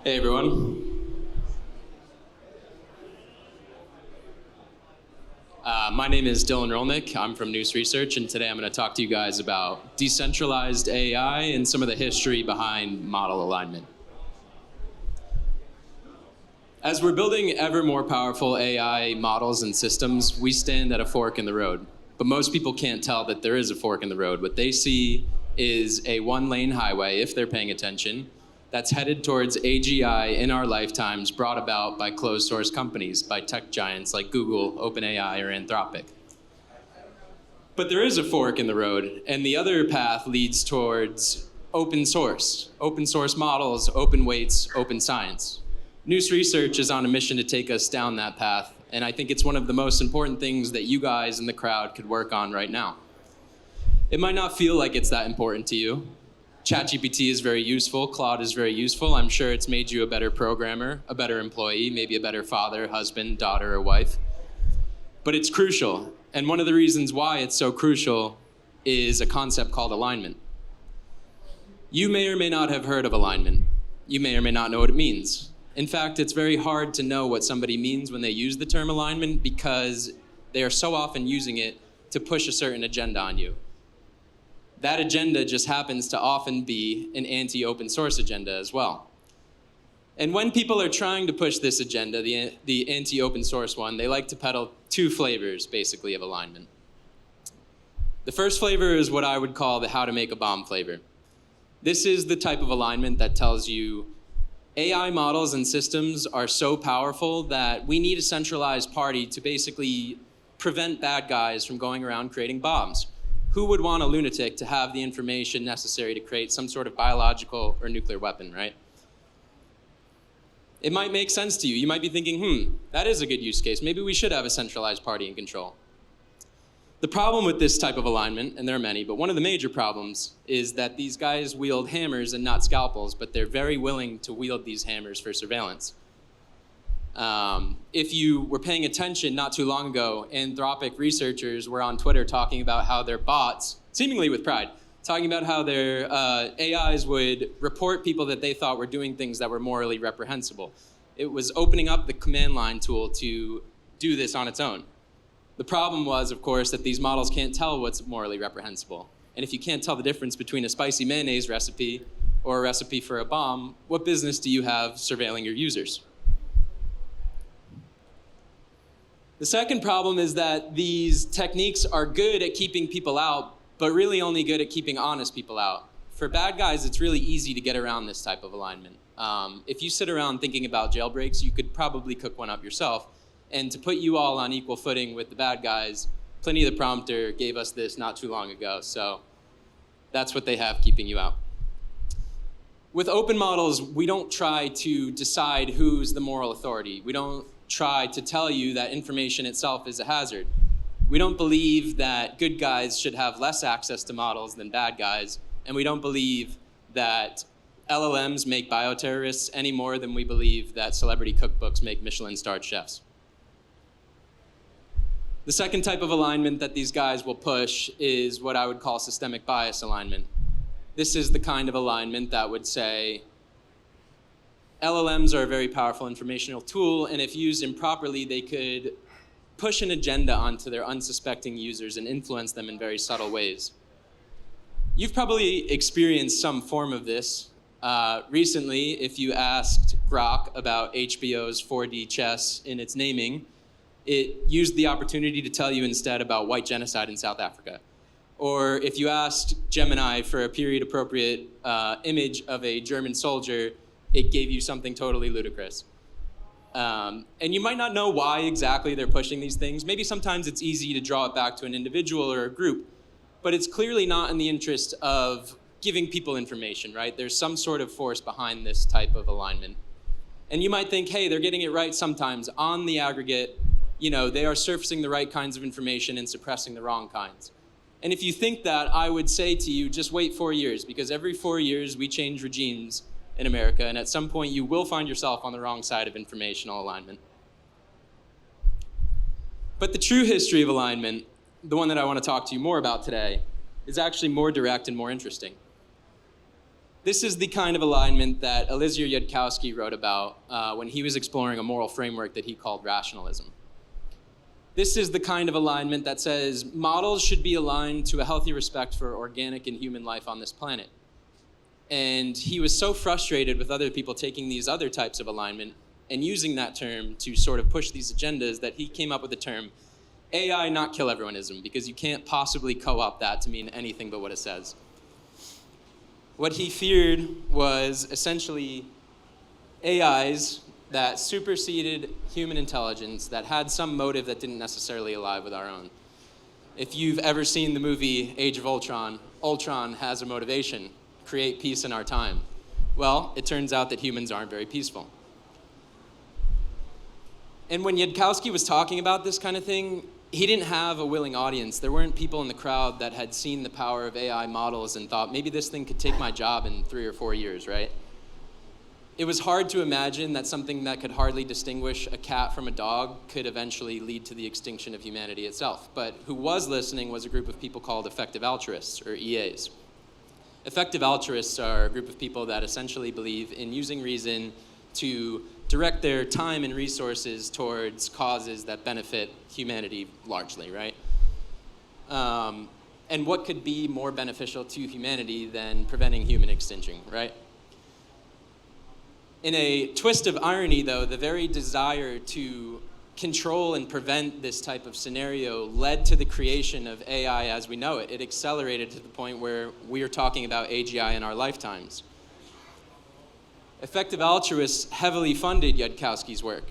Hey everyone. My name is Dillon Rolnick. I'm from Nous Research, and today I'm going to talk to you guys about decentralized AI and some of the history behind model alignment. As we're building ever more powerful AI models and systems, we stand at a fork in the road. But most people can't tell that there is a fork in the road. What they see is a one-lane highway, if they're paying attention, that's headed towards AGI in our lifetimes, brought about by closed source companies, by tech giants like Google, OpenAI, or Anthropic. But there is a fork in the road, and the other path leads towards open source models, open weights, open science. Nous Research is on a mission to take us down that path, and I think it's one of the most important things that you guys in the crowd could work on right now. It might not feel like it's that important to you. ChatGPT is very useful, Claude is very useful. I'm sure it's made you a better programmer, a better employee, maybe a better father, husband, daughter, or wife. But it's crucial, and one of the reasons why it's so crucial is a concept called alignment. You may or may not have heard of alignment. You may or may not know what it means. In fact, it's very hard to know what somebody means when they use the term alignment because they are so often using it to push a certain agenda on you. That agenda just happens to often be an anti-open source agenda as well. And when people are trying to push this agenda, the anti-open source one, they like to peddle two flavors, basically, of alignment. The first flavor is what I would call the how to make a bomb flavor. This is the type of alignment that tells you AI models and systems are so powerful that we need a centralized party to basically prevent bad guys from going around creating bombs. Who would want a lunatic to have the information necessary to create some sort of biological or nuclear weapon, right? It might make sense to you. You might be thinking, that is a good use case. Maybe we should have a centralized party in control. The problem with this type of alignment, and there are many, but one of the major problems is that these guys wield hammers and not scalpels, but they're very willing to wield these hammers for surveillance. If you were paying attention not too long ago, Anthropic researchers were on Twitter talking about how their bots, seemingly with pride, talking about how their AIs would report people that they thought were doing things that were morally reprehensible. It was opening up the command line tool to do this on its own. The problem was, of course, that these models can't tell what's morally reprehensible. And if you can't tell the difference between a spicy mayonnaise recipe or a recipe for a bomb, what business do you have surveilling your users? The second problem is that these techniques are good at keeping people out, but really only good at keeping honest people out. For bad guys, it's really easy to get around this type of alignment. If you sit around thinking about jailbreaks, you could probably cook one up yourself. And to put you all on equal footing with the bad guys, Pliny the Prompter gave us this not too long ago, so that's what they have keeping you out. With open models, we don't try to decide who's the moral authority. We don't try to tell you that information itself is a hazard. We don't believe that good guys should have less access to models than bad guys, and we don't believe that LLMs make bioterrorists any more than we believe that celebrity cookbooks make Michelin-starred chefs. The second type of alignment that these guys will push is what I would call systemic bias alignment. This is the kind of alignment that would say, LLMs are a very powerful informational tool, and if used improperly, they could push an agenda onto their unsuspecting users and influence them in very subtle ways. You've probably experienced some form of this. Recently, if you asked Grok about HBO's 4D chess in its naming, it used the opportunity to tell you instead about white genocide in South Africa. Or if you asked Gemini for a period-appropriate image of a German soldier, it gave you something totally ludicrous. And you might not know why exactly they're pushing these things. Maybe sometimes it's easy to draw it back to an individual or a group, but it's clearly not in the interest of giving people information, right? There's some sort of force behind this type of alignment. And you might think, hey, they're getting it right sometimes. On the aggregate, they are surfacing the right kinds of information and suppressing the wrong kinds. And if you think that, I would say to you, just wait 4 years, because every 4 years we change regimes in America, and at some point you will find yourself on the wrong side of informational alignment. But the true history of alignment, the one that I want to talk to you more about today, is actually more direct and more interesting. This is the kind of alignment that Eliezer Yudkowsky wrote about when he was exploring a moral framework that he called rationalism. This is the kind of alignment that says models should be aligned to a healthy respect for organic and human life on this planet. And he was so frustrated with other people taking these other types of alignment and using that term to sort of push these agendas that he came up with the term AI not kill everyoneism, because you can't possibly co-opt that to mean anything but what it says. What he feared was essentially AIs that superseded human intelligence, that had some motive that didn't necessarily align with our own. If you've ever seen the movie Age of Ultron, Ultron has a motivation: create peace in our time. Well, it turns out that humans aren't very peaceful. And when Yudkowsky was talking about this kind of thing, he didn't have a willing audience. There weren't people in the crowd that had seen the power of AI models and thought, maybe this thing could take my job in 3 or 4 years, right? It was hard to imagine that something that could hardly distinguish a cat from a dog could eventually lead to the extinction of humanity itself. But who was listening was a group of people called effective altruists, or EAs. Effective altruists are a group of people that essentially believe in using reason to direct their time and resources towards causes that benefit humanity largely, right? And what could be more beneficial to humanity than preventing human extinction, right? In a twist of irony, though, the very desire to control and prevent this type of scenario led to the creation of AI as we know it. It accelerated to the point where we are talking about AGI in our lifetimes. Effective altruists heavily funded Yudkowsky's work.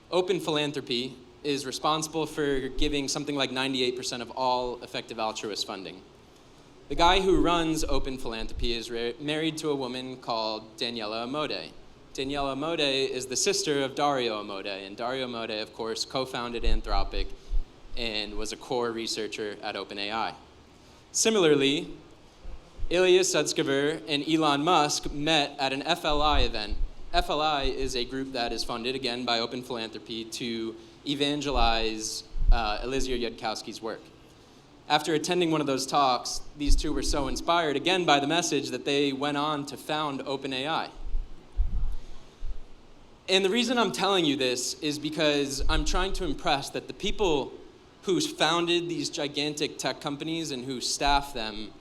Open philanthropy is responsible for giving something like 98% of all effective altruist funding. The guy who runs Open Philanthropy is married to a woman called Daniela Amodei. Daniela Amodei is the sister of Dario Amodei, and Dario Amodei, of course, co-founded Anthropic and was a core researcher at OpenAI. Similarly, Ilya Sutskever and Elon Musk met at an FLI event. FLI is a group that is funded, again, by Open Philanthropy to evangelize Eliezer Yudkowsky's work. After attending one of those talks, these two were so inspired, again, by the message that they went on to found OpenAI. And the reason I'm telling you this is because I'm trying to impress that the people who founded these gigantic tech companies and who staff them,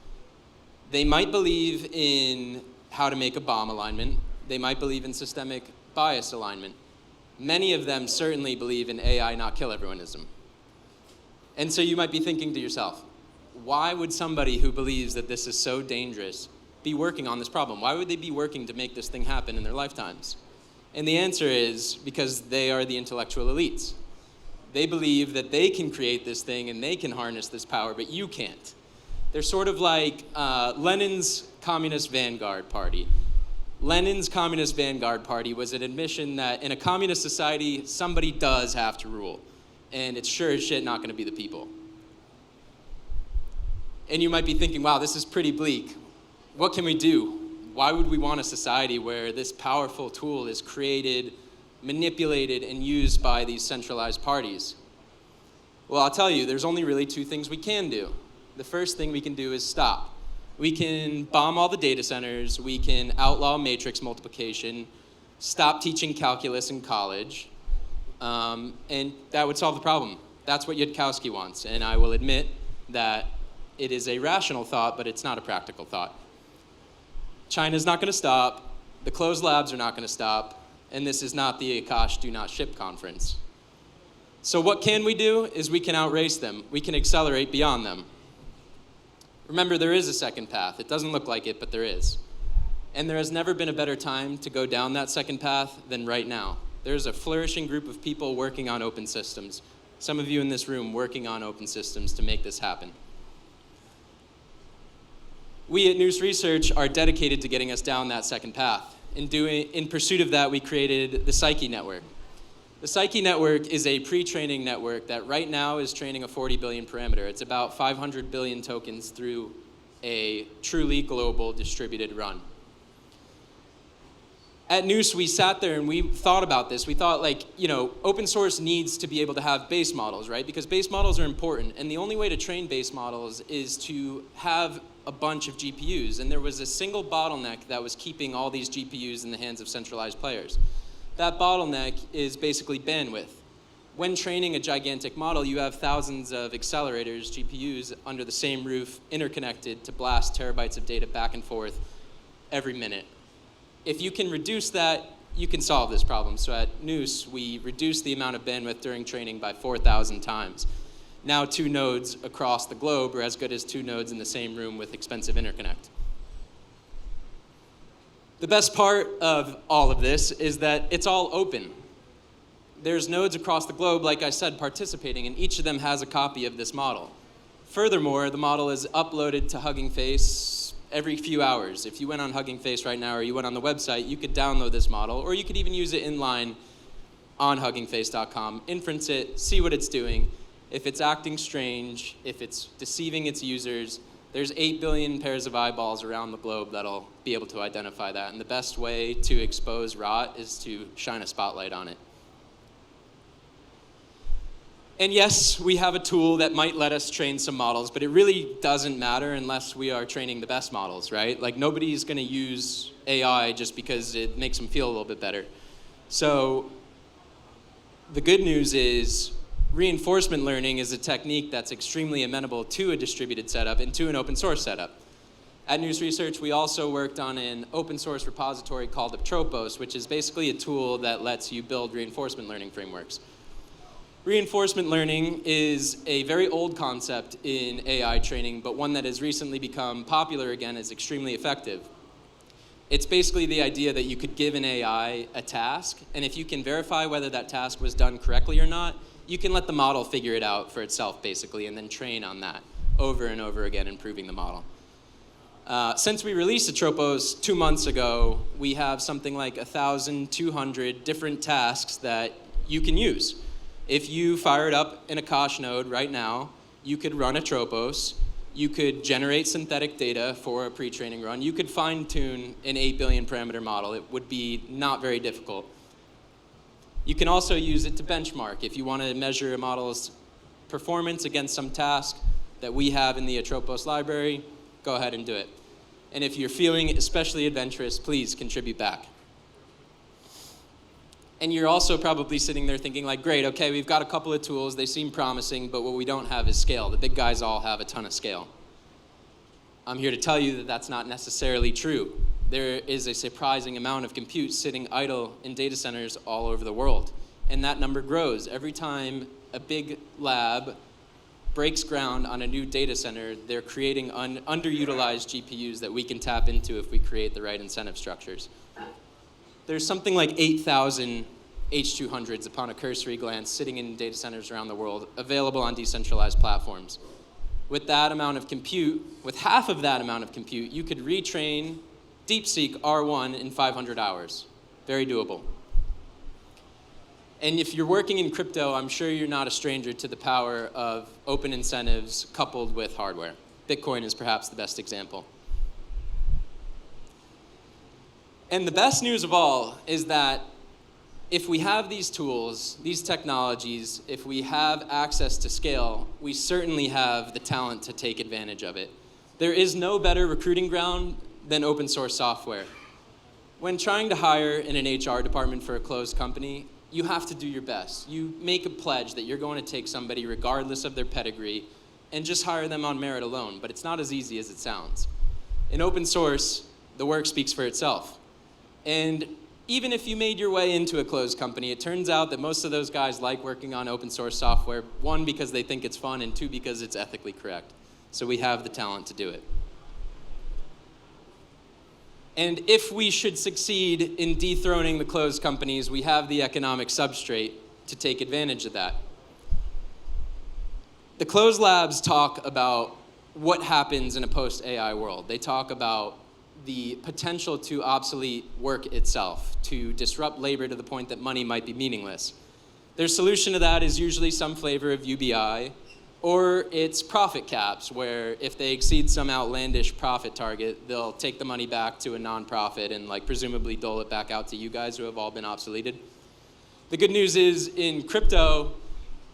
they might believe in how to make a bomb alignment. They might believe in systemic bias alignment. Many of them certainly believe in AI not kill everyoneism. And so you might be thinking to yourself, why would somebody who believes that this is so dangerous be working on this problem? Why would they be working to make this thing happen in their lifetimes? And the answer is because they are the intellectual elites. They believe that they can create this thing and they can harness this power, but you can't. They're sort of like Lenin's Communist Vanguard Party. Lenin's Communist Vanguard Party was an admission that in a communist society, somebody does have to rule. And it's sure as shit not going to be the people. And you might be thinking, wow, this is pretty bleak. What can we do? Why would we want a society where this powerful tool is created, manipulated, and used by these centralized parties? Well, I'll tell you, there's only really 2 things we can do. The first thing we can do is stop. We can bomb all the data centers. We can outlaw matrix multiplication, stop teaching calculus in college, and that would solve the problem. That's what Yudkowsky wants, and I will admit that it is a rational thought, but it's not a practical thought. China's not going to stop, the closed labs are not going to stop, and this is not the Akash Do Not Ship conference. So what can we do is we can outrace them. We can accelerate beyond them. Remember, there is a second path. It doesn't look like it, but there is. And there has never been a better time to go down that second path than right now. There's a flourishing group of people working on open systems. Some of you in this room working on open systems to make this happen. We at Nous Research are dedicated to getting us down that second path. In pursuit of that, we created the Psyche Network. The Psyche Network is a pre-training network that right now is training a 40 billion parameter. It's about 500 billion tokens through a truly global distributed run. At Nous, we sat there and we thought about this. We thought, like, open source needs to be able to have base models, right? Because base models are important, and the only way to train base models is to have a bunch of GPUs. And there was a single bottleneck that was keeping all these GPUs in the hands of centralized players. That bottleneck is basically bandwidth. When training a gigantic model, you have thousands of accelerators, GPUs, under the same roof, interconnected to blast terabytes of data back and forth every minute. If you can reduce that, you can solve this problem. So at Nous, we reduced the amount of bandwidth during training by 4,000 times. Now 2 nodes across the globe are as good as 2 nodes in the same room with expensive interconnect. The best part of all of this is that it's all open. There's nodes across the globe, like I said, participating, and each of them has a copy of this model. Furthermore, the model is uploaded to Hugging Face every few hours. If you went on Hugging Face right now or you went on the website, you could download this model, or you could even use it inline on huggingface.com, inference it, see what it's doing. If it's acting strange, if it's deceiving its users, there's 8 billion pairs of eyeballs around the globe that'll be able to identify that. And the best way to expose rot is to shine a spotlight on it. And yes, we have a tool that might let us train some models, but it really doesn't matter unless we are training the best models, right? Like, nobody's going to use AI just because it makes them feel a little bit better. So the good news is reinforcement learning is a technique that's extremely amenable to a distributed setup and to an open source setup. At Nous Research, we also worked on an open source repository called Aptropos, which is basically a tool that lets you build reinforcement learning frameworks. Reinforcement learning is a very old concept in AI training, but one that has recently become popular again as extremely effective. It's basically the idea that you could give an AI a task, and if you can verify whether that task was done correctly or not, you can let the model figure it out for itself, basically, and then train on that over and over again, improving the model. Since we released Atropos 2 months ago, we have something like 1,200 different tasks that you can use. If you fired up an Akash node right now, you could run Atropos, you could generate synthetic data for a pre-training run, you could fine-tune an 8 billion parameter model. It would be not very difficult. You can also use it to benchmark. If you want to measure a model's performance against some task that we have in the Atropos library, go ahead and do it. And if you're feeling especially adventurous, please contribute back. And you're also probably sitting there thinking, like, great, okay, we've got a couple of tools, they seem promising, but what we don't have is scale. The big guys all have a ton of scale. I'm here to tell you that that's not necessarily true. There is a surprising amount of compute sitting idle in data centers all over the world. And that number grows. Every time a big lab breaks ground on a new data center, they're creating underutilized GPUs that we can tap into if we create the right incentive structures. There's something like 8,000 H200s upon a cursory glance sitting in data centers around the world, available on decentralized platforms. With that amount of compute, with half of that amount of compute, you could retrain DeepSeek R1 in 500 hours. Very doable. And if you're working in crypto, I'm sure you're not a stranger to the power of open incentives coupled with hardware. Bitcoin is perhaps the best example. And the best news of all is that if we have these tools, these technologies, if we have access to scale, we certainly have the talent to take advantage of it. There is no better recruiting ground than open source software. When trying to hire in an HR department for a closed company, you have to do your best. You make a pledge that you're going to take somebody regardless of their pedigree and just hire them on merit alone, but it's not as easy as it sounds. In open source, the work speaks for itself. And even if you made your way into a closed company, it turns out that most of those guys like working on open source software, 1, because they think it's fun, and 2, because it's ethically correct. So we have the talent to do it. And if we should succeed in dethroning the closed companies, we have the economic substrate to take advantage of that. The closed labs talk about what happens in a post-AI world. They talk about the potential to obsolete work itself, to disrupt labor to the point that money might be meaningless. Their solution to that is usually some flavor of UBI or it's profit caps, where if they exceed some outlandish profit target, they'll take the money back to a nonprofit and like presumably dole it back out to you guys who have all been obsoleted. The good news is in crypto,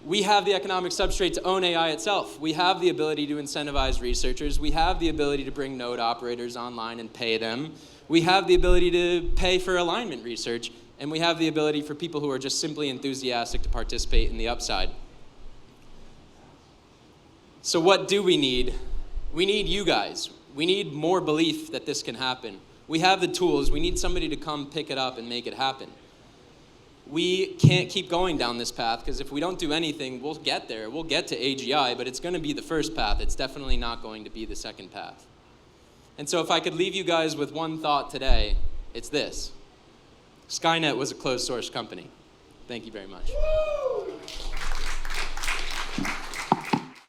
we have the economic substrate to own AI itself. We have the ability to incentivize researchers. We have the ability to bring node operators online and pay them. We have the ability to pay for alignment research, and we have the ability for people who are just simply enthusiastic to participate in the upside. So what do we need? We need you guys. We need more belief that this can happen. We have the tools. We need somebody to come pick it up and make it happen. We can't keep going down this path, because if we don't do anything, we'll get there. We'll get to AGI, but it's going to be the first path. It's definitely not going to be the second path. And so if I could leave you guys with one thought today, it's this. Skynet was a closed source company. Thank you very much.